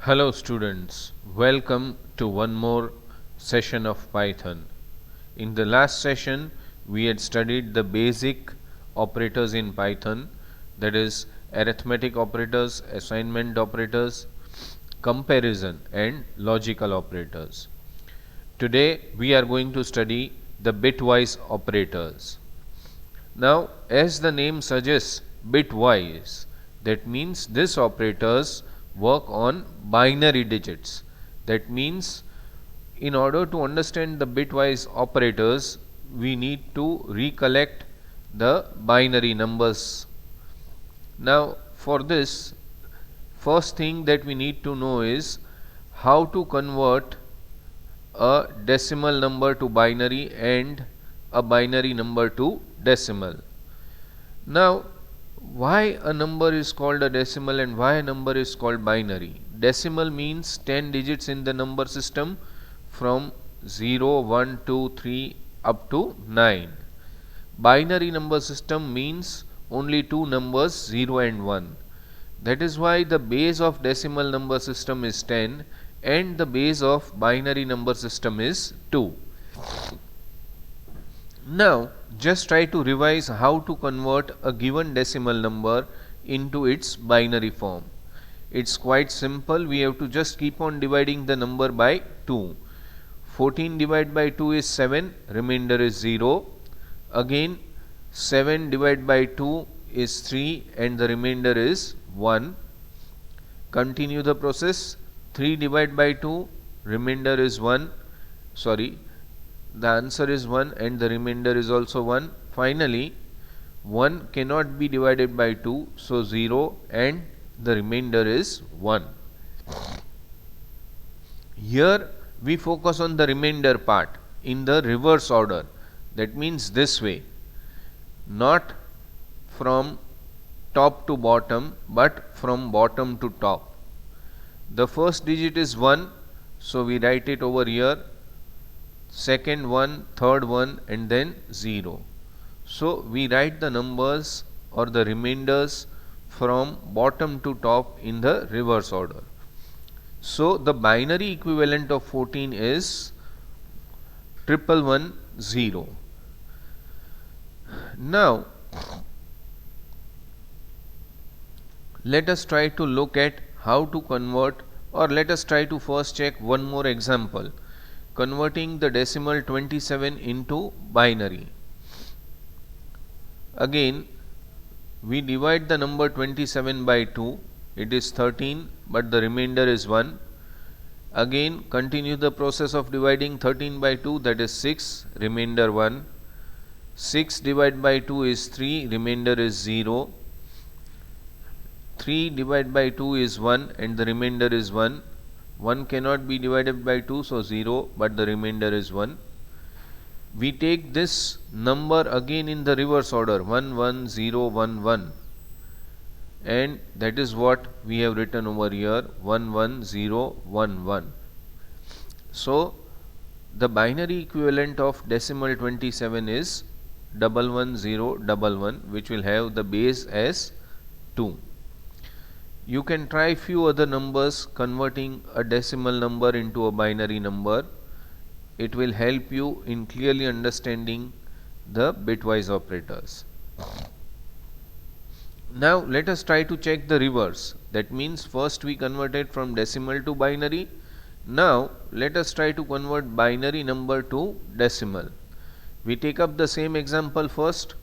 Hello students, welcome to one more session of Python. In the last session we had studied the basic operators in Python, that is arithmetic operators, assignment operators, comparison and logical operators. Today we are going to study the bitwise operators. Now as the name suggests, bitwise, that means these operators work on binary digits. That means in order to understand the bitwise operators, we need to recollect the binary numbers. Now for this, first thing that we need to know is how to convert a decimal number to binary and a binary number to decimal. Now why a number is called a decimal and why a number is called binary? Decimal means 10 digits in the number system from 0, 1, 2, 3 up to 9. Binary number system means only two numbers 0 and 1. That is why the base of decimal number system is 10 and the base of binary number system is 2. Now just try to revise how to convert a given decimal number into its binary form. It's quite simple. We have to just keep on dividing the number by 2. 14 divided by 2 is 7, remainder is 0. Again 7 divided by 2 is 3 and the remainder is 1. Continue the process. 3 divided by 2, remainder is 1. The answer is 1 and the remainder is also 1. Finally 1 cannot be divided by 2, so 0 and the remainder is 1. Here we focus on the remainder part in the reverse order. That means this way, not from top to bottom but from bottom to top. The first digit is 1, so we write it over here, second one, third one and then 0. So we write the numbers or the remainders from bottom to top in the reverse order. So the binary equivalent of 14 is 1110. Now let us try to look at how to convert, or let us try to first check one more example, converting the decimal 27 into binary. Again we divide the number 27 by 2, it is 13 but the remainder is 1. Again continue the process of dividing 13 by 2, that is 6, remainder 1. 6 divided by 2 is 3, remainder is 0. 3 divided by 2 is 1 and the remainder is 1. 1 cannot be divided by 2, so 0, but the remainder is 1. We take this number again in the reverse order, 1 1 0 1 1, and that is what we have written over here, 1 1 0 1 1. So the binary equivalent of decimal 27 is 11011, which will have the base as 2. You can try few other numbers converting a decimal number into a binary number. It will help you in clearly understanding the bitwise operators. Now let us try to check the reverse. That means first we converted from decimal to binary. Now let us try to convert binary number to decimal. We take up the same example first,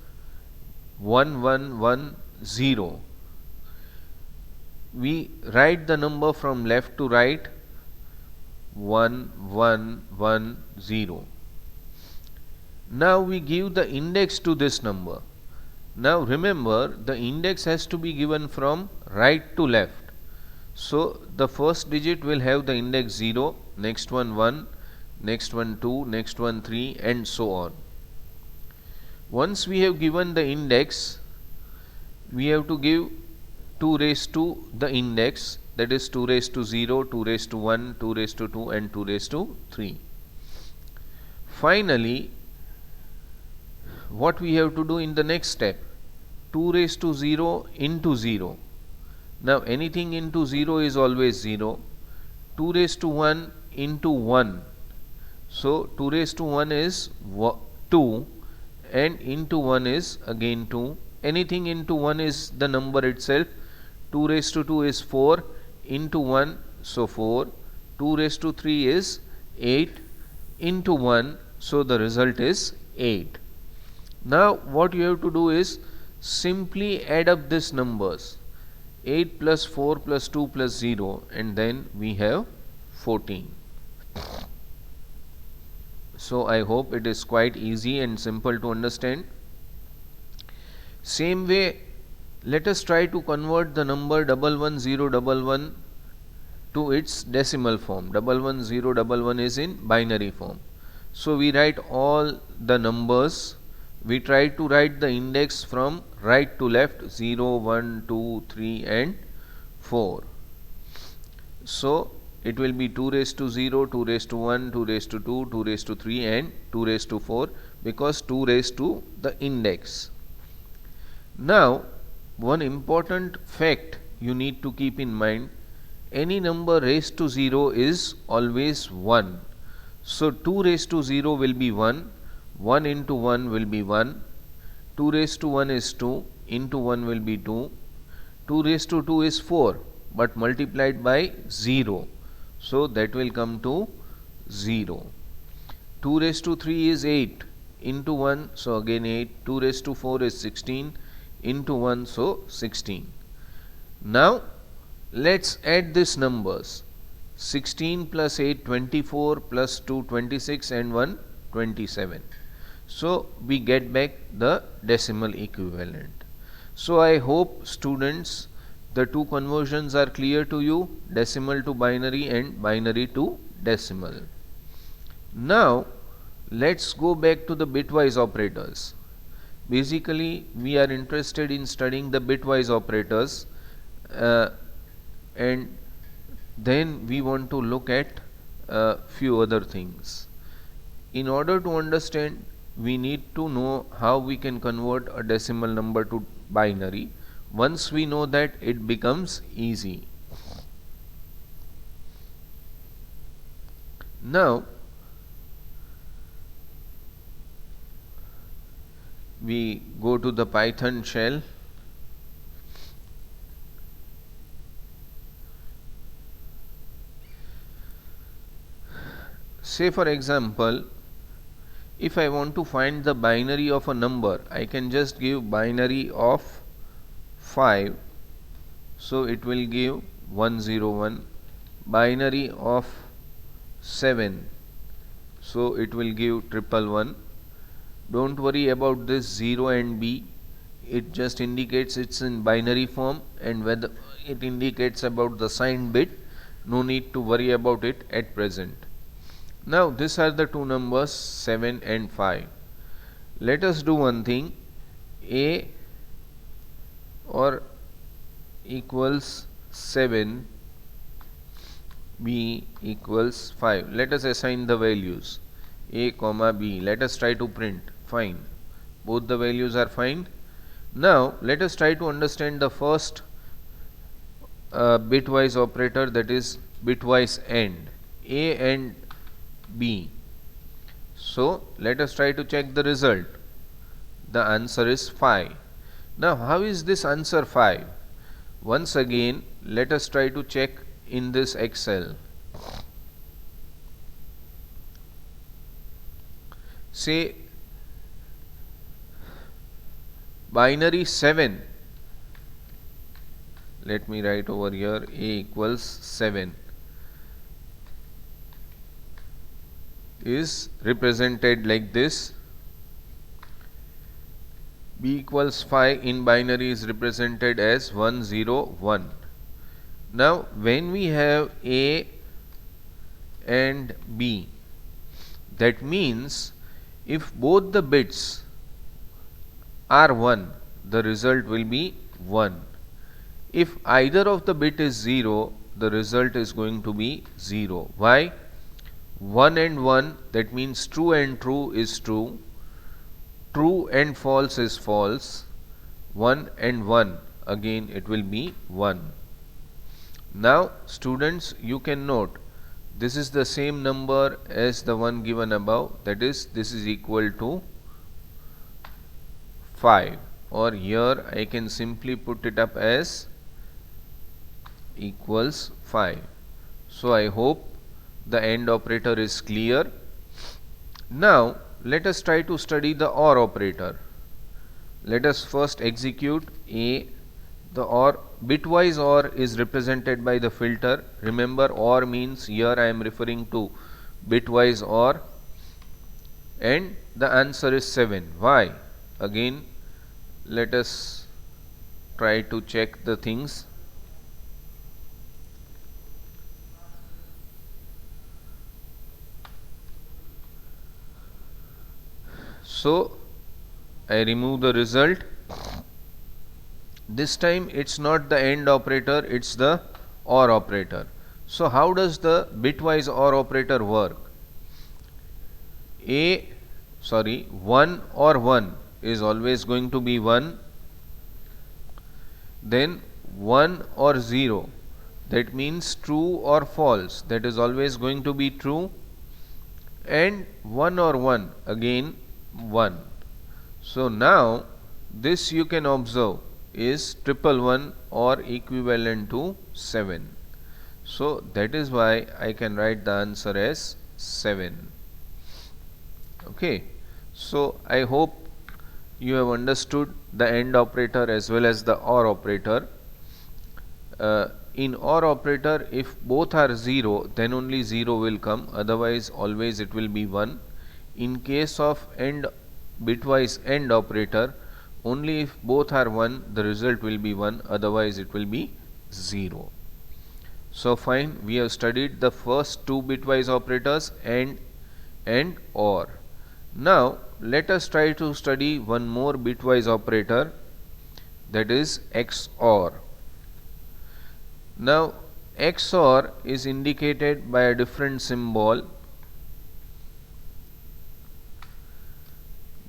1110. We write the number from left to right, 1110. Now we give the index to this number. Now remember, the index has to be given from right to left. So the first digit will have the index 0, next one 1, next one 2, next one 3 and so on. Once we have given the index, we have to give 2 raised to the index, that is 2 raised to 0, 2 raised to 1, 2 raised to 2 and 2 raised to 3. Finally what we have to do in the next step, 2 raised to 0 into 0. Now anything into 0 is always 0. 2 raised to 1 into 1. So 2 raised to 1 is 2 and into 1 is again 2. Anything into 1 is the number itself. 2 raised to 2 is 4 into 1, so 4. 2 raised to 3 is 8 into 1, so the result is 8. Now what you have to do is simply add up these numbers. 8 plus 4 plus 2 plus 0, and then we have 14. So I hope it is quite easy and simple to understand. Same way, let us try to convert the number 11011 to its decimal form. 11011 is in binary form. So we write all the numbers. We try to write the index from right to left, 0, 1, 2, 3 and 4. So it will be 2 raised to 0, 2 raised to 1, 2 raised to 2, 2 raised to 3 and 2 raised to 4, because 2 raised to the index. Now one important fact you need to keep in mind: any number raised to 0 is always 1. So 2 raised to 0 will be 1, 1 into 1 will be 1, 2 raised to 1 is 2, into 1 will be 2, 2 raised to 2 is 4, but multiplied by 0, so that will come to 0. 2 raised to 3 is 8, into 1, so again 8, 2 raised to 4 is 16, into 1, so 16. Now let's add these numbers. 16 plus 8 24, plus 2 26 and 1 27. So we get back the decimal equivalent. So I hope students, the two conversions are clear to you: decimal to binary and binary to decimal. Now let's go back to the bitwise operators. Basically we are interested in studying the bitwise operators, and then we want to look at a few other things. In order to understand, we need to know how we can convert a decimal number to binary. Once we know that, it becomes easy. Now we go to the Python shell. Say for example, if I want to find the binary of a number, I can just give binary of 5, so it will give 101. Binary of 7, so it will give 111. Don't worry about this 0 and B, it just indicates it's in binary form, and whether it indicates about the signed bit, no need to worry about it at present. Now these are the two numbers 7 and 5. Let us do one thing: A or equals 7, B equals 5. Let us assign the values A comma B. Let us try to print. Fine, both the values are fine. Now let us try to understand the first bitwise operator, that is bitwise AND, A and B. So let us try to check the result. The answer is 5. Now how is this answer 5? Once again let us try to check in this Excel. Say binary 7, let me write over here A equals 7, is represented like this. B equals 5 in binary is represented as 101. Now when we have A and B, that means if both the bits are 1, the result will be 1. If either of the bit is 0, the result is going to be 0. Why? 1 and 1, that means true and true is true, true and false is false, 1 and 1, again it will be 1. Now students, you can note this is the same number as the one given above, that is, this is equal to 5, or here I can simply put it up as equals 5. So I hope the AND operator is clear. Now let us try to study the OR operator. Let us first execute A. The OR, bitwise OR is represented by the filter. Remember, OR means here I am referring to bitwise OR, and the answer is 7. Why? Again, let us try to check the things. So I remove the result. This time it's not the AND operator, it's the OR operator. So how does the bitwise OR operator work? 1 or 1 is always going to be 1, then 1 or 0, that means true or false, that is always going to be true, and 1 or 1, again 1. So now this you can observe is 111 or equivalent to 7. So that is why I can write the answer as 7. Okay. So I hope you have understood the AND operator as well as the OR operator. In OR operator, if both are 0, then only 0 will come, otherwise always it will be 1. In case of bitwise AND operator, only if both are 1, the result will be 1, otherwise it will be 0. So fine, we have studied the first two bitwise operators, AND and OR. Now let us try to study one more bitwise operator, that is XOR. Now XOR is indicated by a different symbol.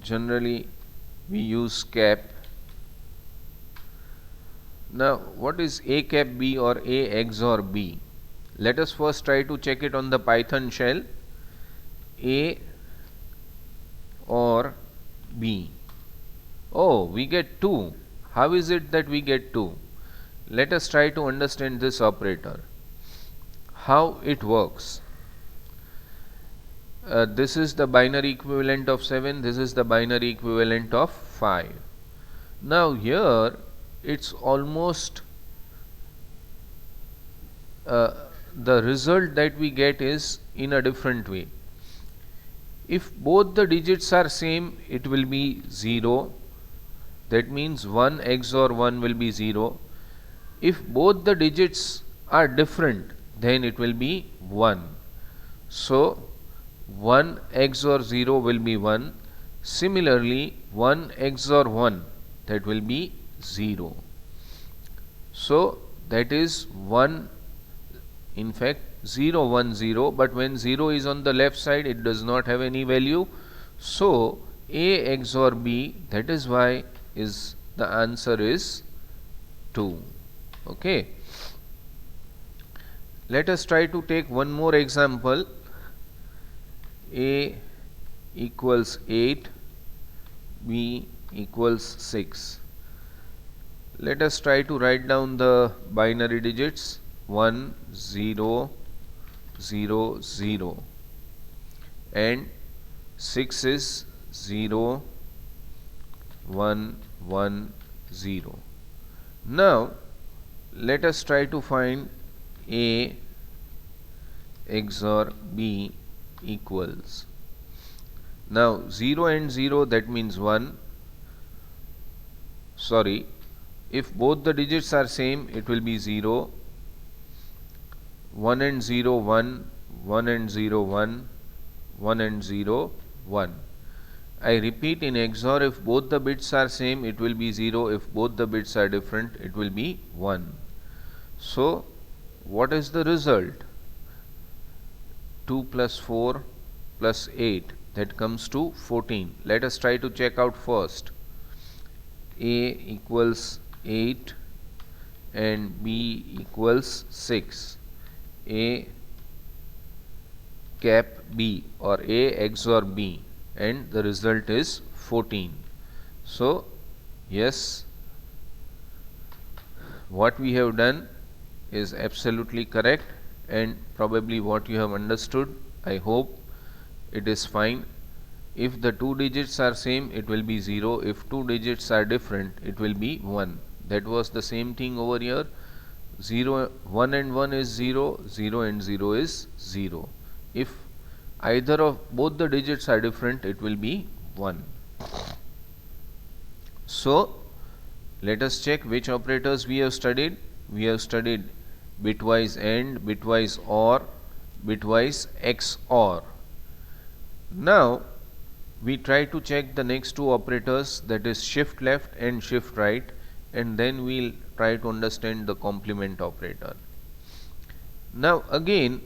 Generally we use cap. Now what is A cap B or A XOR B? Let us first try to check it on the Python shell. A or B. Oh, we get 2. How is it that we get 2? Let us try to understand this operator. How it works. This is the binary equivalent of 7, this is the binary equivalent of 5. Now here it's almost the result that we get is in a different way. If both the digits are same, it will be 0. That means 1 XOR 1 will be 0. If both the digits are different, then it will be 1. So 1 XOR 0 will be 1. Similarly, 1 XOR 1, that will be 0. So that is 1, in fact 0 1 0, but when 0 is on the left side, it does not have any value. So A XOR B, that is why is the answer is 2. Okay. Let us try to take one more example. A equals 8, B equals 6. Let us try to write down the binary digits 1 0 0 0 and 6 is 0 1 1 0. Now let us try to find A XOR B equals. Now 0 and 0, that means 1. Sorry, if both the digits are same, it will be 0. 1 and 0 1, 1 and 0 1, 1 and 0 1. I repeat, in XOR, if both the bits are same, it will be 0. If both the bits are different, it will be 1. So what is the result? 2 plus 4 plus 8, that comes to 14. Let us try to check out first. A equals 8 and B equals 6. A cap B or A XOR B, and the result is 14. So yes, what we have done is absolutely correct, and probably what you have understood, I hope it is fine. If the two digits are same, it will be 0. If two digits are different, it will be 1. That was the same thing over here. 0, 1 and 1 is 0, 0 and 0 is 0. If either of both the digits are different, it will be 1. So let us check which operators we have studied. We have studied bitwise AND, bitwise OR, bitwise XOR. Now we try to check the next two operators, that is shift left and shift right, and then we'll try to understand the complement operator. Now again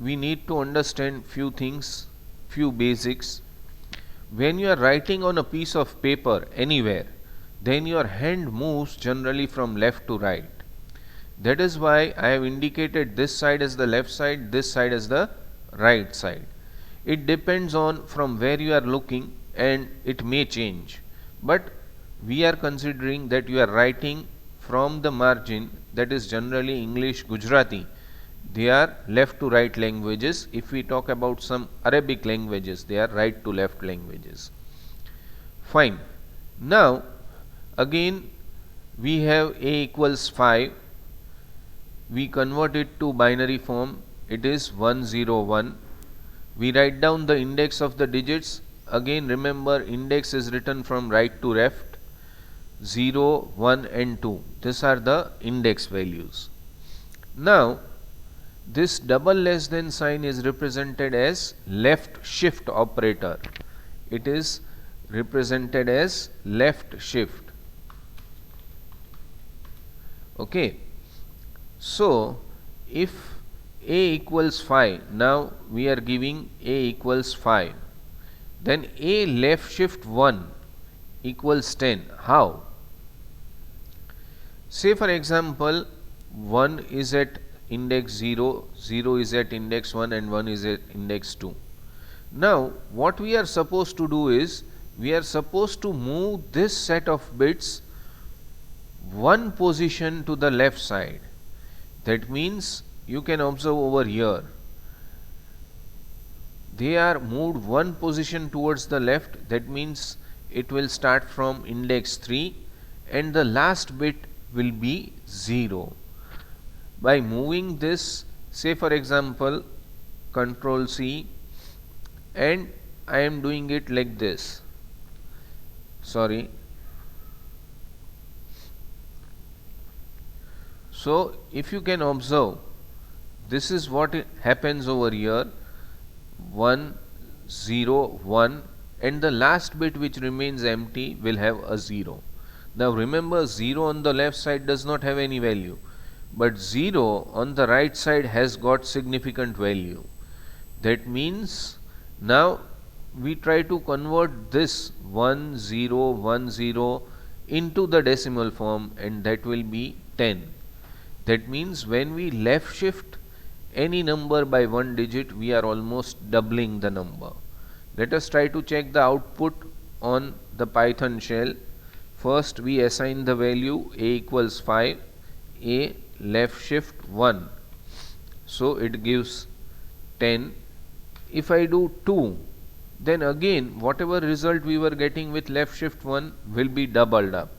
we need to understand few things, few basics. When you are writing on a piece of paper anywhere, then your hand moves generally from left to right. That is why I have indicated this side as the left side, this side as the right side. It depends on from where you are looking, and it may change, but we are considering that you are writing from the margin, that is generally English, Gujarati. They are left to right languages. If we talk about some Arabic languages, they are right to left languages. Fine. Now again we have A equals 5. We convert it to binary form. It is 101. We write down the index of the digits. Again remember, index is written from right to left. 0, 1 and 2. These are the index values. Now this double less than sign is represented as left shift operator. It is represented as left shift. Okay. So if A equals 5, now we are giving A equals 5. Then A left shift 1 equals 10. How? Say for example, 1 is at index 0, 0 is at index 1 and 1 is at index 2. Now what we are supposed to do is, we are supposed to move this set of bits one position to the left side. That means you can observe over here, they are moved one position towards the left. That means it will start from index 3 and the last bit will be 0. By moving this, say for example Control C, and I am doing it like this. Sorry. So if you can observe, this is what happens over here. 1, 0, 1, and the last bit which remains empty will have a 0. Now remember, 0 on the left side does not have any value, but 0 on the right side has got significant value. That means now we try to convert this 1010 into the decimal form, and that will be 10. That means when we left shift any number by one digit, we are almost doubling the number. Let us try to check the output on the Python shell. First we assign the value A equals 5, A left shift 1. So it gives 10. If I do 2, then again whatever result we were getting with left shift 1 will be doubled up.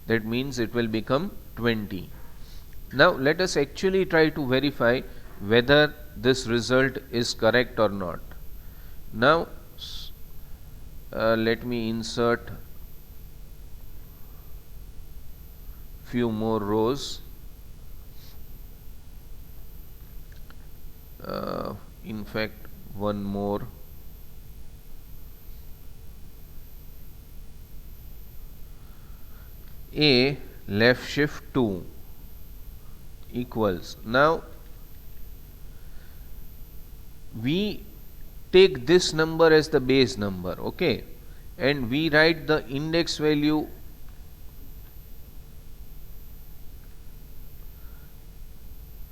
That means it will become 20. Now let us actually try to verify whether this result is correct or not. Now let me insert few more rows. In fact, one more. A left shift 2 equals, now we take this number as the base number, okay, and we write the index value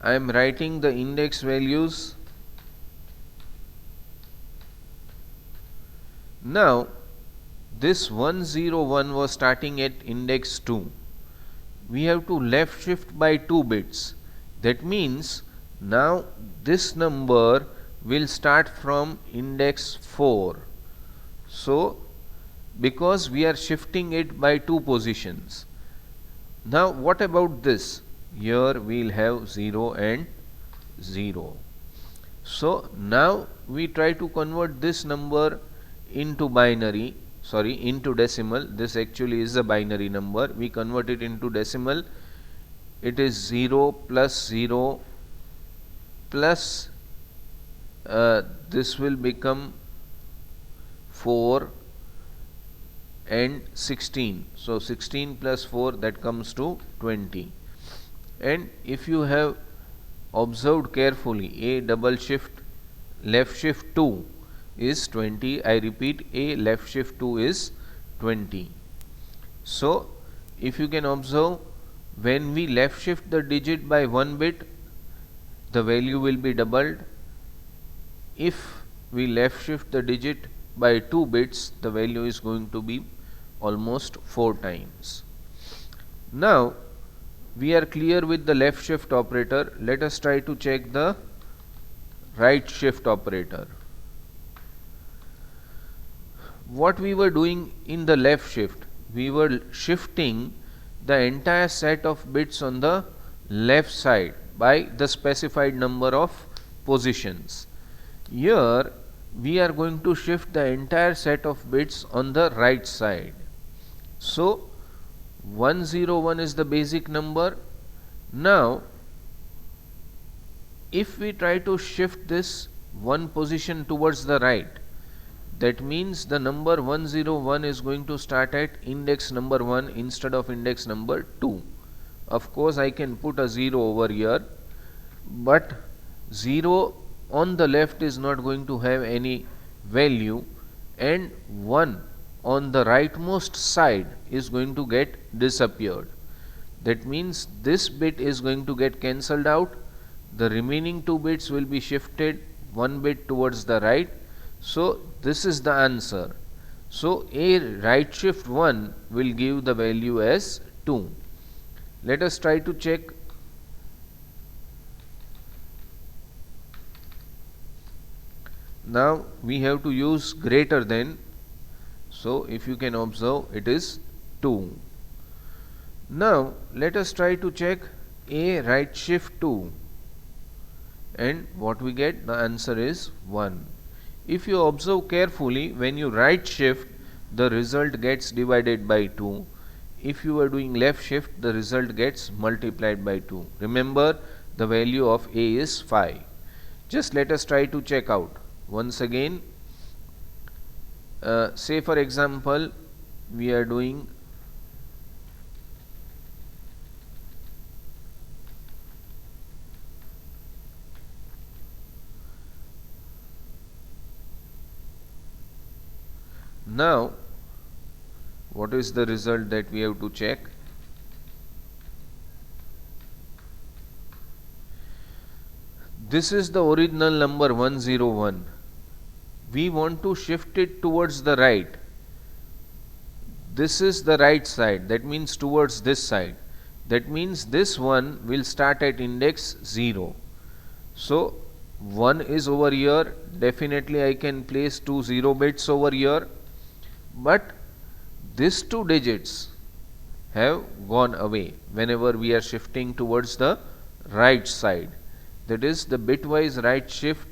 I am writing the index values Now this 101 was starting at index 2. We have to left shift by 2 bits. That means now this number will start from index 4. So because we are shifting it by 2 positions. Now what about this? Here we will have 0 and 0. So now we try to convert this number into into decimal. This actually is a binary number. We convert it into decimal. It is 0 plus 0 plus this will become 4 and 16. So 16 plus 4, that comes to 20. And if you have observed carefully, a double shift left shift 2 is 20. I repeat, a left shift 2 is 20. So if you can observe, when we left shift the digit by 1 bit, the value will be doubled. If we left shift the digit by 2 bits, the value is going to be almost 4 times. Now we are clear with the left shift operator. Let us try to check the right shift operator. What we were doing in the left shift, we were shifting the entire set of bits on the left side by the specified number of positions. Here we are going to shift the entire set of bits on the right side. So 101 is the basic number. Now if we try to shift this one position towards the right, that means the number 101 is going to start at index number 1 instead of index number 2. Of course I can put a 0 over here, but 0 on the left is not going to have any value, and 1 on the rightmost side is going to get disappeared. That means this bit is going to get cancelled out. The remaining 2 bits will be shifted 1 bit towards the right. So this is the answer. So a right shift 1 will give the value as 2. Let us try to check. Now we have to use greater than. So if you can observe, it is 2. Now let us try to check a right shift 2, and what we get, the answer is 1. If you observe carefully, when you right shift, the result gets divided by 2. If you are doing left shift, the result gets multiplied by 2. Remember, the value of a is 5. Just let us try to check out once again. Say for example, we are doing now, what is the result that we have to check? This is the original number 101. We want to shift it towards the right. This is the right side, that means towards this side. That means this one will start at index 0. So 1 is over here. Definitely I can place 2 0 bits over here. But these 2 digits have gone away whenever we are shifting towards the right side. That is, the bitwise right shift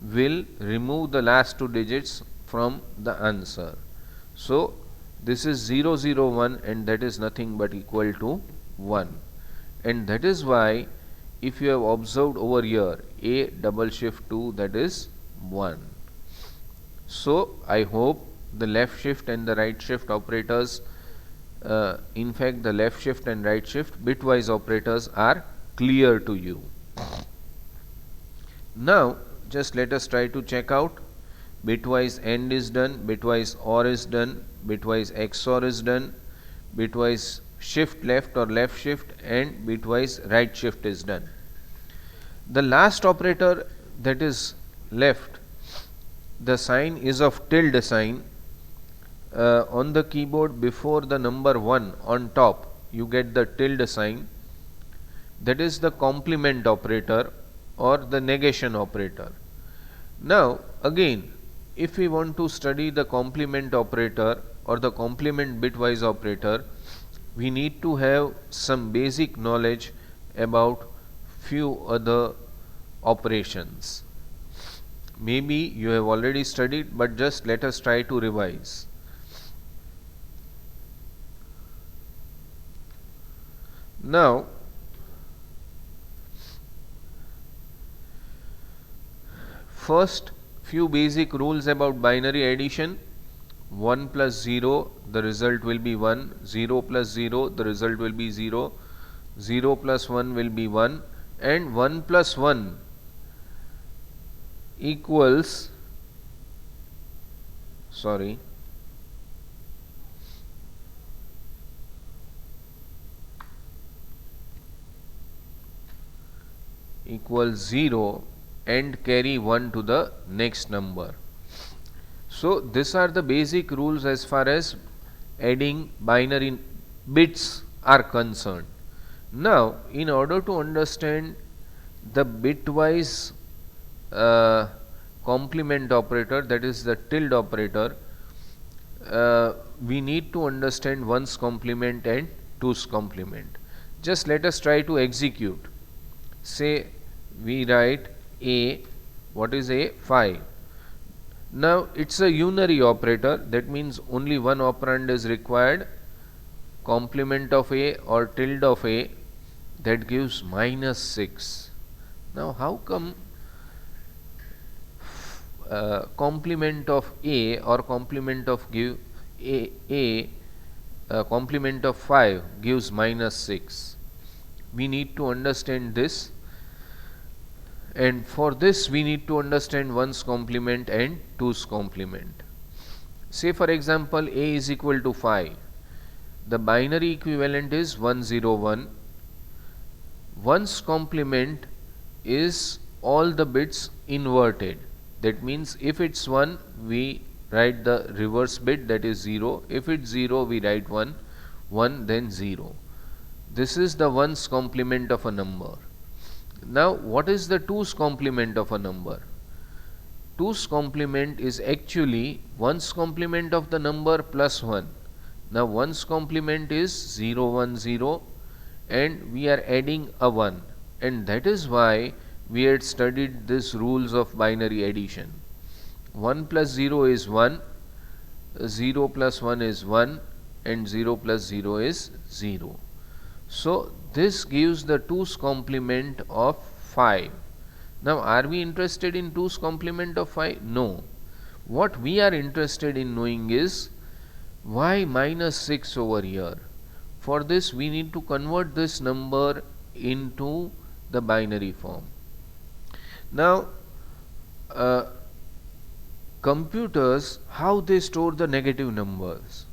will remove the last 2 digits from the answer. So this is 001, and that is nothing but equal to 1. And that is why, if you have observed over here, a double shift 2, that is 1. So I hope the left shift and the right shift operators, in fact the left shift and right shift bitwise operators, are clear to you. Now just let us try to check out. Bitwise AND is done, bitwise OR is done, bitwise XOR is done, bitwise shift left or left shift, and bitwise right shift is done. The last operator that is left, the sign is of tilde sign. on the keyboard before the number 1 on top you get the tilde sign, that is the complement operator or the negation operator. Now again, if we want to study the complement operator or the complement bitwise operator, we need to have some basic knowledge about few other operations. Maybe you have already studied, but just let us try to revise. Now first, few basic rules about binary addition. 1 plus 0, the result will be 1. 0 plus 0, the result will be 0. 0 plus 1 will be 1. And 1 plus 1 equals, equals 0 and carry 1 to the next number. So these are the basic rules as far as adding binary bits are concerned. Now in order to understand the bitwise complement operator, that is the tilde operator, we need to understand 1's complement and 2's complement. Just let us try to execute. Say we write a, what is a? 5. Now it's a unary operator, that means only one operand is required, complement of a or tilde of a, that gives -6. Now how come complement of a or complement of complement of 5 gives -6? We need to understand this, and for this we need to understand 1's complement and 2's complement. Say for example a is equal to 5, the binary equivalent is 101. 1's complement is all the bits inverted, that means if it's 1 we write the reverse bit, that is 0. If it's 0 we write 1, 1 then 0. This is the 1's complement of a number. Now what is the 2's complement of a number? 2's complement is actually 1's complement of the number plus 1. Now 1's complement is 010 and we are adding a 1, and that is why we had studied these rules of binary addition. 1 plus 0 is 1, 0 plus 1 is 1, and 0 plus 0 is 0. So this gives the 2's complement of 5. Now are we interested in 2's complement of 5? No. What we are interested in knowing is why -6 over here. For this we need to convert this number into the binary form. Now computers, how they store the negative numbers?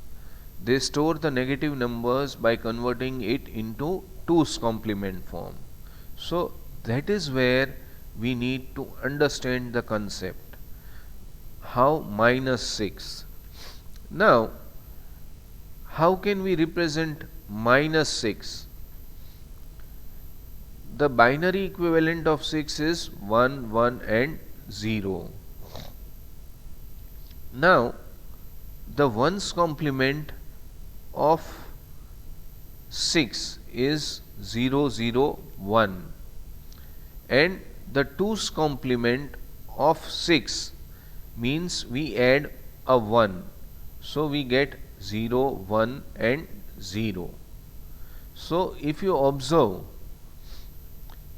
They store the negative numbers by converting it into 2's complement form. So that is where we need to understand the concept. How -6? Now how can we represent -6? The binary equivalent of 6 is 1, 1 and 0. Now the 1's complement of 6 is 0, 0, 1, and the 2's complement of 6 means we add a 1, so we get 0, 1 and 0. So if you observe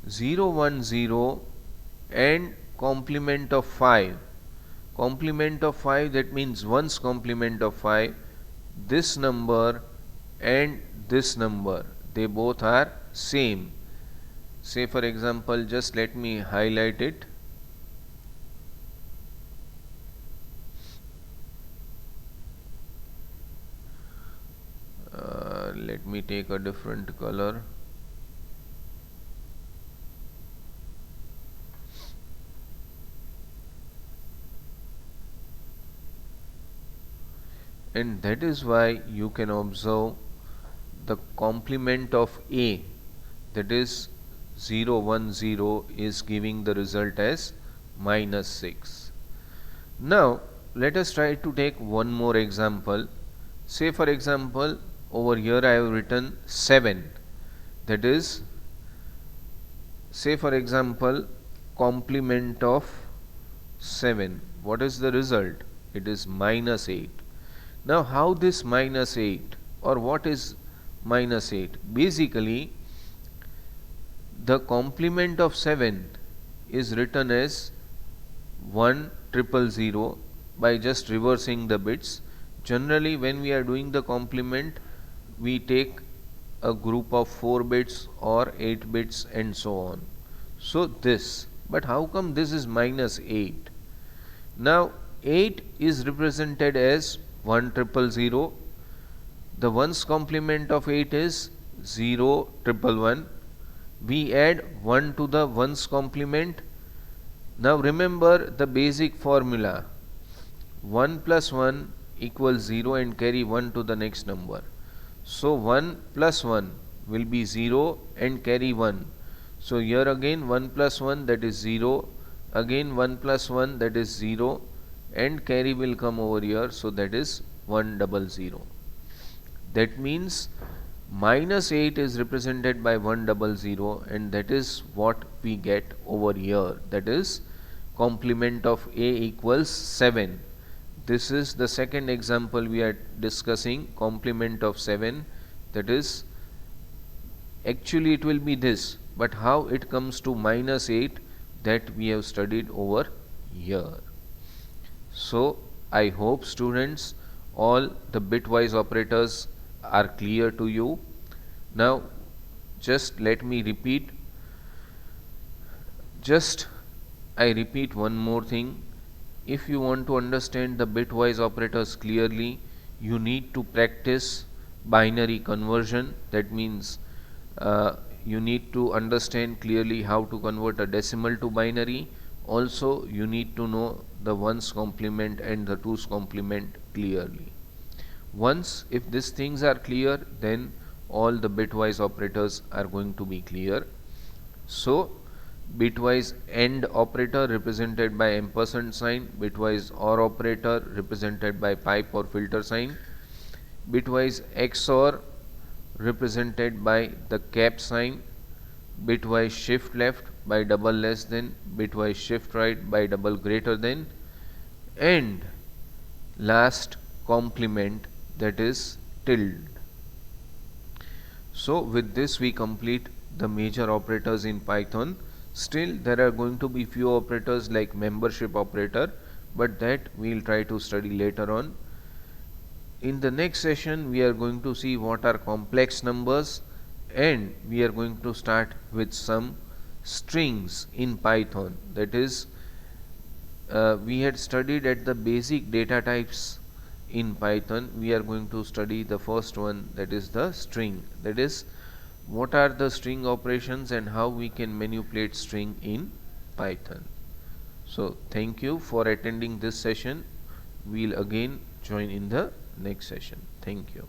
0, 1, 0 and complement of 5, that means 1's complement of 5, this number and this number, they both are same. Say for example, just let me highlight it. Let me take a different color. and that is why you can observe the complement of A, that is 0 1 0, is giving the result as -6. Now let us try to take one more example. Say for example, over here I have written 7, that is, say for example, complement of 7. What is the result? It is -8. Now how this -8, or what is -8? Basically the complement of 7 is written as 1 0 0 0 by just reversing the bits. Generally when we are doing the complement, we take a group of 4 bits or 8 bits and so on. So this, but how come this is -8? Now 8 is represented as 1 0 0 0. The ones complement of 8 is 0 1 1 1. We add 1 to the ones complement. Now remember the basic formula: 1 plus 1 equals 0 and carry 1 to the next number. So 1 plus 1 will be 0 and carry 1. So here again 1 plus 1, that is 0, again 1 plus 1, that is 0, and carry will come over here, so that is 1 0 0. That means -8 is represented by 1 0 0, and that is what we get over here, that is complement of A equals 7. This is the second example we are discussing, complement of 7, that is, actually it will be this, but how it comes to -8, that we have studied over here. So I hope students all the bitwise operators are clear to you. Now just let me repeat, just I repeat one more thing. If you want to understand the bitwise operators clearly, you need to practice binary conversion. That means you need to understand clearly how to convert a decimal to binary. Also you need to know the ones complement and the twos complement clearly. Once if these things are clear, then all the bitwise operators are going to be clear. So bitwise AND operator represented by ampersand sign, bitwise OR operator represented by pipe or filter sign, bitwise XOR represented by the cap sign, bitwise shift left by double less than, bitwise shift right by double greater than, and last complement, that is tilde. So with this we complete the major operators in Python. Still there are going to be few operators like membership operator, but that we will try to study later on. In the next session we are going to see what are complex numbers, and we are going to start with some strings in Python. That is, we had studied at the basic data types in Python. We are going to study the first one, that is the string. That is, what are the string operations and how we can manipulate string in Python. So thank you for attending this session. We'll again join in the next session. Thank you.